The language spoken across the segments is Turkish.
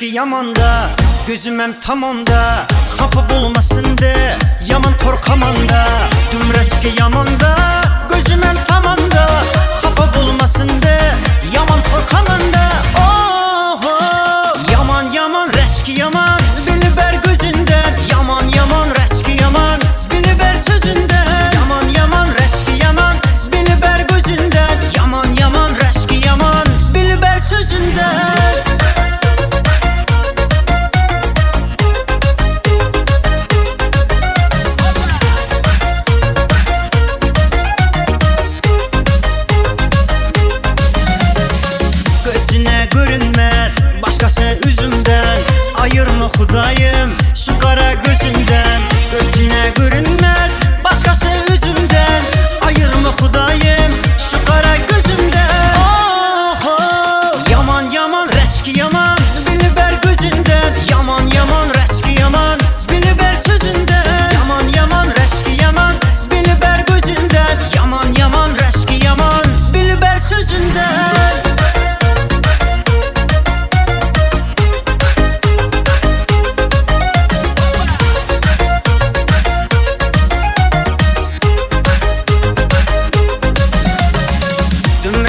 eski yamanda, gözüm hem tam onda. Kapı bulmasın de, yaman korkamanda. Düm eski yamanda, gözüm hem tam onda. Kapı bulmasın de, yaman korkamanda. Oh, oh. Yaman yaman reski yaman, biliber gözünden. Yaman yaman reski yaman, biliber sözünden. Yaman yaman reski yaman, biliber gözünden. Yaman yaman reski yaman, biliber sözünden. Gözüne görünmez başkası üzümden. Ayırma Hudayım şu kara gözünden. Gözüne görünmez başkası üzümden. Ayırma Hudayım şu kara gözünden. Oh, oh. Yaman yaman reski yaman, biliber gözünden. Yaman yaman reski yaman, biliber sözünden. Yaman yaman reski yaman, biliber gözünden. Yaman yaman reski yaman, biliber sözünden.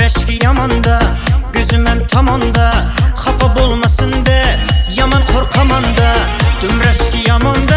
Eski yamanda, gözüm hem tam onda. Kapı bulmasın de, yaman korkamanda. Düm eski yamanda.